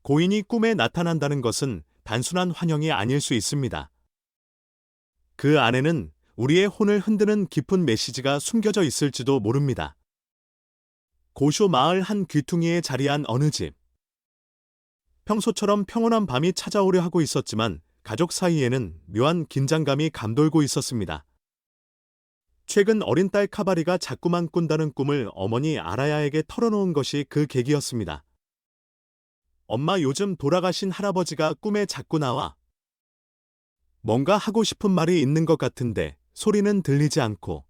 고인이 꿈에 나타난다는 것은 단순한 환영이 아닐 수 있습니다. 그 안에는 우리의 혼을 흔드는 깊은 메시지가 숨겨져 있을지도 모릅니다. 고쇼 마을 한 귀퉁이에 자리한 어느 집. 평소처럼 평온한 밤이 찾아오려 하고 있었지만 가족 사이에는 묘한 긴장감이 감돌고 있었습니다. 최근 어린 딸 카바리가 자꾸만 꾼다는 꿈을 어머니 아라야에게 털어놓은 것이 그 계기였습니다. 엄마, 요즘 돌아가신 할아버지가 꿈에 자꾸 나와. 뭔가 하고 싶은 말이 있는 것 같은데 소리는 들리지 않고.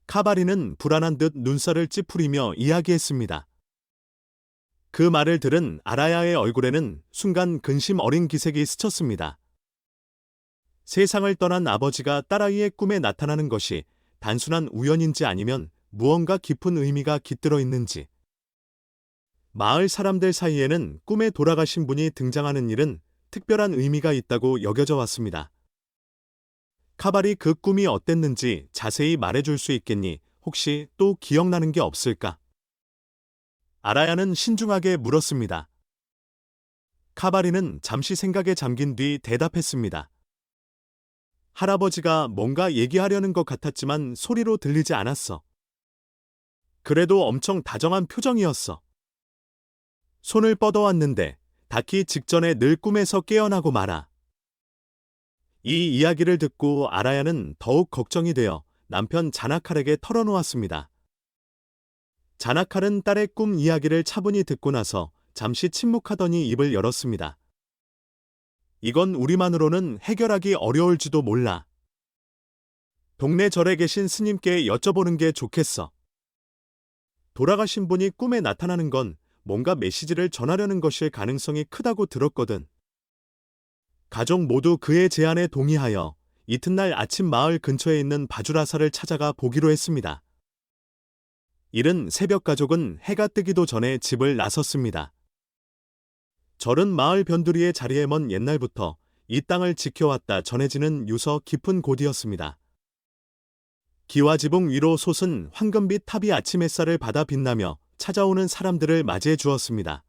카바리는 불안한 듯 눈살을 찌푸리며 이야기했습니다. 그 말을 들은 아라야의 얼굴에는 순간 근심 어린 기색이 스쳤습니다. 세상을 떠난 아버지가 딸아이의 꿈에 나타나는 것이 단순한 우연인지 아니면 무언가 깊은 의미가 깃들어 있는지. 마을 사람들 사이에는 꿈에 돌아가신 분이 등장하는 일은 특별한 의미가 있다고 여겨져 왔습니다. 카발이 그 꿈이 어땠는지 자세히 말해줄 수 있겠니? 혹시 또 기억나는 게 없을까? 아라야는 신중하게 물었습니다. 카바리는 잠시 생각에 잠긴 뒤 대답했습니다. 할아버지가 뭔가 얘기하려는 것 같았지만 소리로 들리지 않았어. 그래도 엄청 다정한 표정이었어. 손을 뻗어왔는데 닿기 직전에 늘 꿈에서 깨어나고 말아. 이 이야기를 듣고 아라야는 더욱 걱정이 되어 남편 자나칼에게 털어놓았습니다. 자나칼은 딸의 꿈 이야기를 차분히 듣고 나서 잠시 침묵하더니 입을 열었습니다. 이건 우리만으로는 해결하기 어려울지도 몰라. 동네 절에 계신 스님께 여쭤보는 게 좋겠어. 돌아가신 분이 꿈에 나타나는 건 뭔가 메시지를 전하려는 것일 가능성이 크다고 들었거든. 가족 모두 그의 제안에 동의하여 이튿날 아침 마을 근처에 있는 바주라사를 찾아가 보기로 했습니다. 이른 새벽 가족은 해가 뜨기도 전에 집을 나섰습니다. 절은 마을 변두리의 자리에 먼 옛날부터 이 땅을 지켜왔다 전해지는 유서 깊은 곳이었습니다. 기와지붕 위로 솟은 황금빛 탑이 아침 햇살을 받아 빛나며 찾아오는 사람들을 맞이해 주었습니다.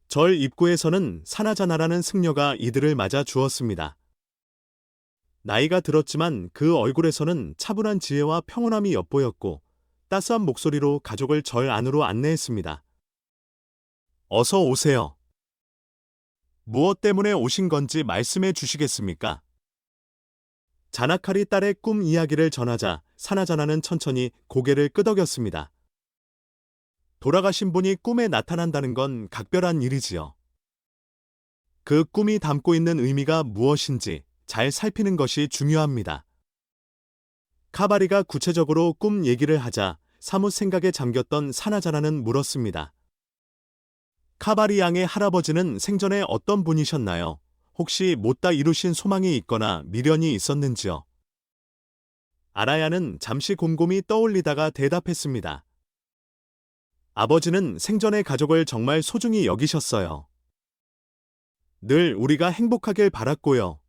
절 입구에서는 사나자나라는 승려가 이들을 맞아 주었습니다. 나이가 들었지만 그 얼굴에서는 차분한 지혜와 평온함이 엿보였고 따스한 목소리로 가족을 절 안으로 안내했습니다. 어서 오세요. 무엇 때문에 오신 건지 말씀해 주시겠습니까? 자나칼이 딸의 꿈 이야기를 전하자 사나자나는 천천히 고개를 끄덕였습니다. 돌아가신 분이 꿈에 나타난다는 건 각별한 일이지요. 그 꿈이 담고 있는 의미가 무엇인지 잘 살피는 것이 중요합니다. 카바리가 구체적으로 꿈 얘기를 하자 사뭇 생각에 잠겼던 사나자나는 물었습니다. 카바리 양의 할아버지는 생전에 어떤 분이셨나요? 혹시 못다 이루신 소망이 있거나 미련이 있었는지요? 아라야는 잠시 곰곰이 떠올리다가 대답했습니다. 아버지는 생전의 가족을 정말 소중히 여기셨어요. 늘 우리가 행복하길 바랐고요.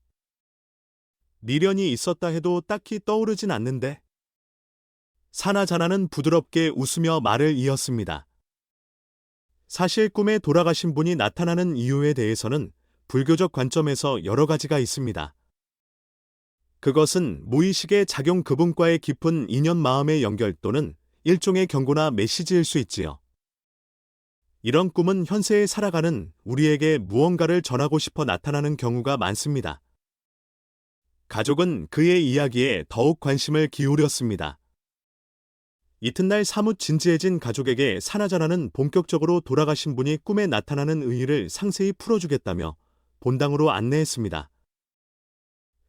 미련이 있었다 해도 딱히 떠오르진 않는데. 사나자나는 부드럽게 웃으며 말을 이었습니다. 사실 꿈에 돌아가신 분이 나타나는 이유에 대해서는 불교적 관점에서 여러 가지가 있습니다. 그것은 무의식의 작용 그분과의 깊은 인연 마음의 연결 또는 일종의 경고나 메시지일 수 있지요. 이런 꿈은 현세에 살아가는 우리에게 무언가를 전하고 싶어 나타나는 경우가 많습니다. 가족은 그의 이야기에 더욱 관심을 기울였습니다. 이튿날 사뭇 진지해진 가족에게 사나자나는 본격적으로 돌아가신 분이 꿈에 나타나는 의의를 상세히 풀어주겠다며 본당으로 안내했습니다.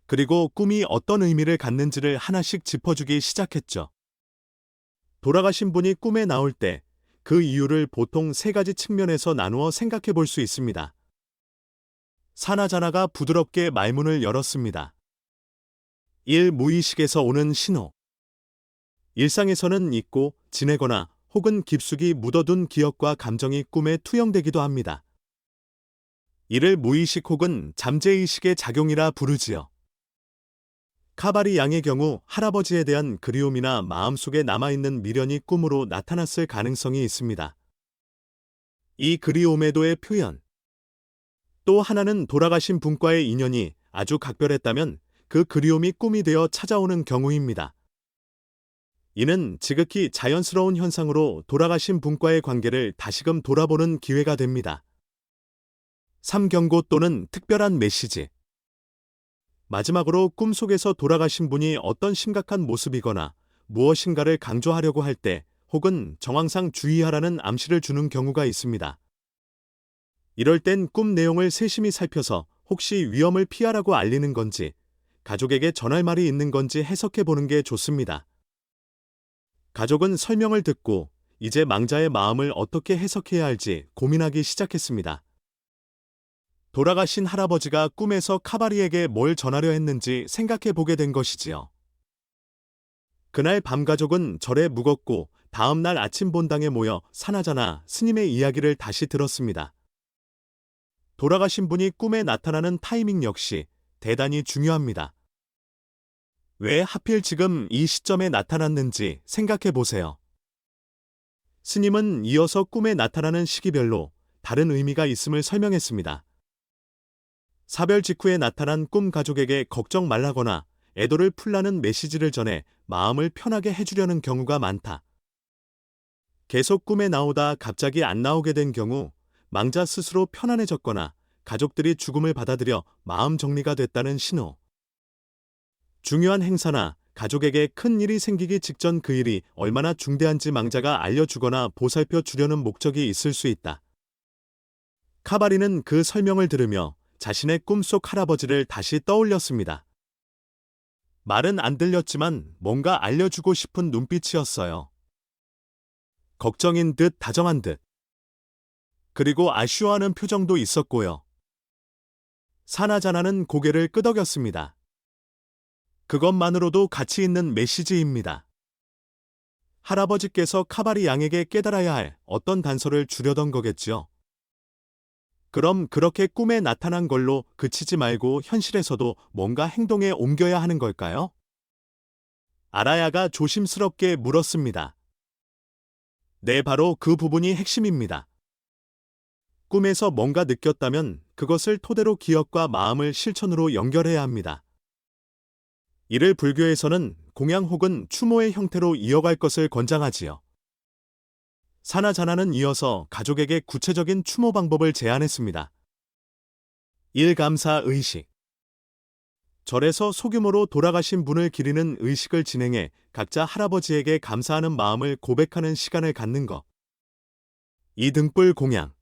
그리고 꿈이 어떤 의미를 갖는지를 하나씩 짚어주기 시작했죠. 돌아가신 분이 꿈에 나올 때 그 이유를 보통 세 가지 측면에서 나누어 생각해 볼 수 있습니다. 사나자나가 부드럽게 말문을 열었습니다. 1. 무의식에서 오는 신호. 일상에서는 잊고 지내거나 혹은 깊숙이 묻어둔 기억과 감정이 꿈에 투영되기도 합니다. 이를 무의식 혹은 잠재의식의 작용이라 부르지요. 카바리 양의 경우 할아버지에 대한 그리움이나 마음속에 남아있는 미련이 꿈으로 나타났을 가능성이 있습니다. 이 그리움에도의 표현. 또 하나는 돌아가신 분과의 인연이 아주 각별했다면 그 그리움이 꿈이 되어 찾아오는 경우입니다. 이는 지극히 자연스러운 현상으로 돌아가신 분과의 관계를 다시금 돌아보는 기회가 됩니다. 3경고 또는 특별한 메시지. 마지막으로 꿈속에서 돌아가신 분이 어떤 심각한 모습이거나 무엇인가를 강조하려고 할 때 혹은 정황상 주의하라는 암시를 주는 경우가 있습니다. 이럴 땐 꿈 내용을 세심히 살펴서 혹시 위험을 피하라고 알리는 건지, 가족에게 전할 말이 있는 건지 해석해 보는 게 좋습니다. 가족은 설명을 듣고 이제 망자의 마음을 어떻게 해석해야 할지 고민하기 시작했습니다. 돌아가신 할아버지가 꿈에서 카바리에게 뭘 전하려 했는지 생각해 보게 된 것이지요. 그날 밤 가족은 절에 묵었고 다음 날 아침 본당에 모여 사나자나 스님의 이야기를 다시 들었습니다. 돌아가신 분이 꿈에 나타나는 타이밍 역시 대단히 중요합니다. 왜 하필 지금 이 시점에 나타났는지 생각해 보세요. 스님은 이어서 꿈에 나타나는 시기별로 다른 의미가 있음을 설명했습니다. 사별 직후에 나타난 꿈 가족에게 걱정 말라거나 애도를 풀라는 메시지를 전해 마음을 편하게 해주려는 경우가 많다. 계속 꿈에 나오다 갑자기 안 나오게 된 경우 망자 스스로 편안해졌거나 가족들이 죽음을 받아들여 마음 정리가 됐다는 신호. 중요한 행사나 가족에게 큰 일이 생기기 직전 그 일이 얼마나 중대한지 망자가 알려주거나 보살펴 주려는 목적이 있을 수 있다. 카바리는 그 설명을 들으며 자신의 꿈속 할아버지를 다시 떠올렸습니다. 말은 안 들렸지만 뭔가 알려주고 싶은 눈빛이었어요. 걱정인 듯 다정한 듯. 그리고 아쉬워하는 표정도 있었고요. 사나자나는 고개를 끄덕였습니다. 그것만으로도 가치 있는 메시지입니다. 할아버지께서 카바리 양에게 깨달아야 할 어떤 단서를 주려던 거겠죠. 그럼 그렇게 꿈에 나타난 걸로 그치지 말고 현실에서도 뭔가 행동에 옮겨야 하는 걸까요? 아라야가 조심스럽게 물었습니다. 네, 바로 그 부분이 핵심입니다. 꿈에서 뭔가 느꼈다면 그것을 토대로 기억과 마음을 실천으로 연결해야 합니다. 이를 불교에서는 공양 혹은 추모의 형태로 이어갈 것을 권장하지요. 사나자나는 이어서 가족에게 구체적인 추모 방법을 제안했습니다. 일감사 의식. 절에서 소규모로 돌아가신 분을 기리는 의식을 진행해 각자 할아버지에게 감사하는 마음을 고백하는 시간을 갖는 것. 이 등불 공양.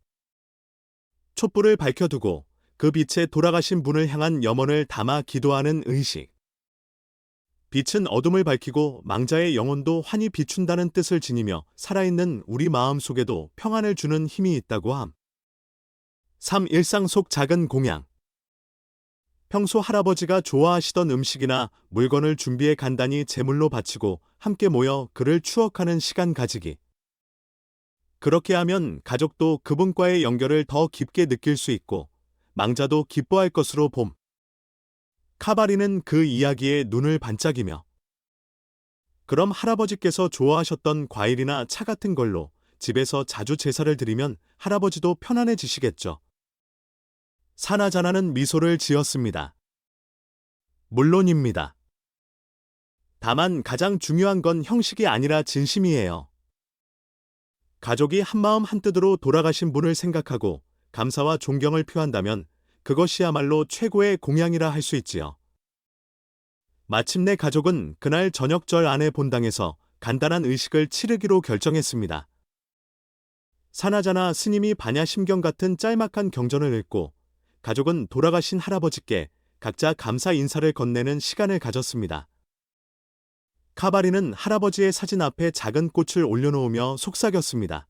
촛불을 밝혀두고 그 빛에 돌아가신 분을 향한 염원을 담아 기도하는 의식. 빛은 어둠을 밝히고 망자의 영혼도 환히 비춘다는 뜻을 지니며 살아있는 우리 마음 속에도 평안을 주는 힘이 있다고 함. 3. 일상 속 작은 공양. 평소 할아버지가 좋아하시던 음식이나 물건을 준비해 간단히 제물로 바치고 함께 모여 그를 추억하는 시간 가지기. 그렇게 하면 가족도 그분과의 연결을 더 깊게 느낄 수 있고 망자도 기뻐할 것으로 봄. 카바리는 그 이야기에 눈을 반짝이며 그럼 할아버지께서 좋아하셨던 과일이나 차 같은 걸로 집에서 자주 제사를 드리면 할아버지도 편안해지시겠죠. 사나자나는 미소를 지었습니다. 물론입니다. 다만 가장 중요한 건 형식이 아니라 진심이에요. 가족이 한마음 한뜻으로 돌아가신 분을 생각하고 감사와 존경을 표한다면 그것이야말로 최고의 공양이라 할 수 있지요. 마침내 가족은 그날 저녁절 안에 본당에서 간단한 의식을 치르기로 결정했습니다. 사나자나 스님이 반야심경 같은 짤막한 경전을 읽고 가족은 돌아가신 할아버지께 각자 감사 인사를 건네는 시간을 가졌습니다. 카바리는 할아버지의 사진 앞에 작은 꽃을 올려놓으며 속삭였습니다.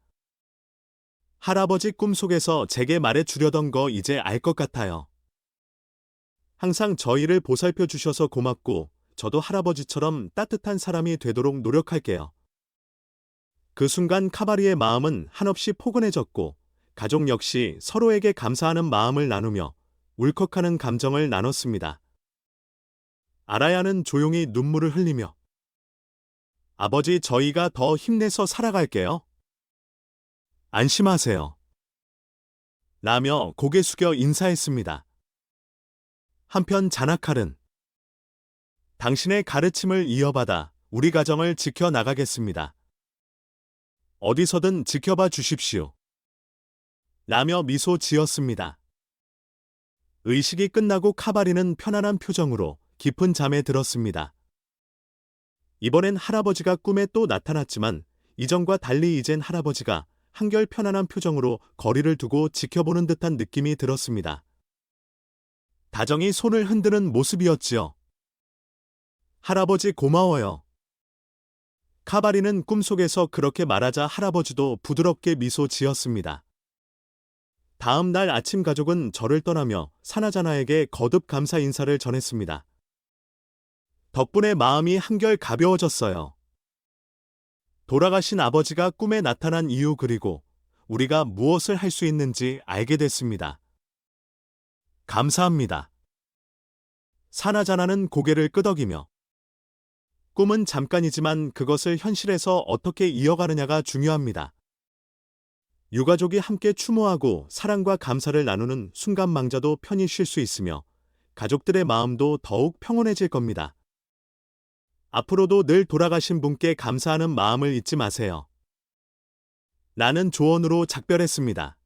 할아버지 꿈속에서 제게 말해주려던 거 이제 알 것 같아요. 항상 저희를 보살펴 주셔서 고맙고 저도 할아버지처럼 따뜻한 사람이 되도록 노력할게요. 그 순간 카바리의 마음은 한없이 포근해졌고 가족 역시 서로에게 감사하는 마음을 나누며 울컥하는 감정을 나눴습니다. 아라야는 조용히 눈물을 흘리며 아버지, 저희가 더 힘내서 살아갈게요. 안심하세요. 라며 고개 숙여 인사했습니다. 한편 자나칼은 당신의 가르침을 이어받아 우리 가정을 지켜나가겠습니다. 어디서든 지켜봐 주십시오. 라며 미소 지었습니다. 의식이 끝나고 카바리는 편안한 표정으로 깊은 잠에 들었습니다. 이번엔 할아버지가 꿈에 또 나타났지만 이전과 달리 이젠 할아버지가 한결 편안한 표정으로 거리를 두고 지켜보는 듯한 느낌이 들었습니다. 다정히 손을 흔드는 모습이었지요. 할아버지 고마워요. 카바리는 꿈속에서 그렇게 말하자 할아버지도 부드럽게 미소 지었습니다. 다음 날 아침 가족은 절을 떠나며 사나자나에게 거듭 감사 인사를 전했습니다. 덕분에 마음이 한결 가벼워졌어요. 돌아가신 아버지가 꿈에 나타난 이유 그리고 우리가 무엇을 할 수 있는지 알게 됐습니다. 감사합니다. 사나자나는 고개를 끄덕이며 꿈은 잠깐이지만 그것을 현실에서 어떻게 이어가느냐가 중요합니다. 유가족이 함께 추모하고 사랑과 감사를 나누는 순간망자도 편히 쉴 수 있으며 가족들의 마음도 더욱 평온해질 겁니다. 앞으로도 늘 돌아가신 분께 감사하는 마음을 잊지 마세요. 라는 조언으로 작별했습니다.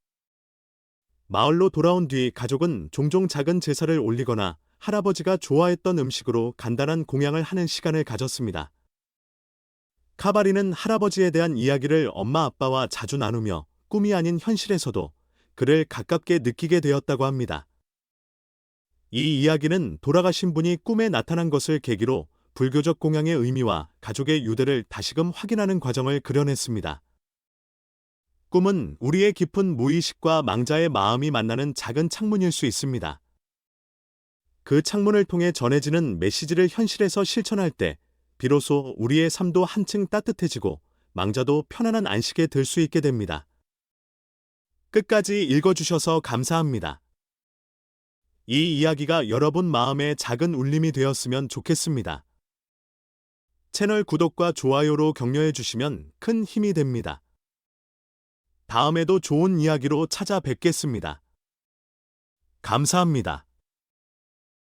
마을로 돌아온 뒤 가족은 종종 작은 제사를 올리거나 할아버지가 좋아했던 음식으로 간단한 공양을 하는 시간을 가졌습니다. 카바리는 할아버지에 대한 이야기를 엄마 아빠와 자주 나누며 꿈이 아닌 현실에서도 그를 가깝게 느끼게 되었다고 합니다. 이 이야기는 돌아가신 분이 꿈에 나타난 것을 계기로 불교적 공양의 의미와 가족의 유대를 다시금 확인하는 과정을 그려냈습니다. 꿈은 우리의 깊은 무의식과 망자의 마음이 만나는 작은 창문일 수 있습니다. 그 창문을 통해 전해지는 메시지를 현실에서 실천할 때 비로소 우리의 삶도 한층 따뜻해지고 망자도 편안한 안식에 들 수 있게 됩니다. 끝까지 읽어주셔서 감사합니다. 이 이야기가 여러분 마음에 작은 울림이 되었으면 좋겠습니다. 채널 구독과 좋아요로 격려해 주시면 큰 힘이 됩니다. 다음에도 좋은 이야기로 찾아뵙겠습니다. 감사합니다.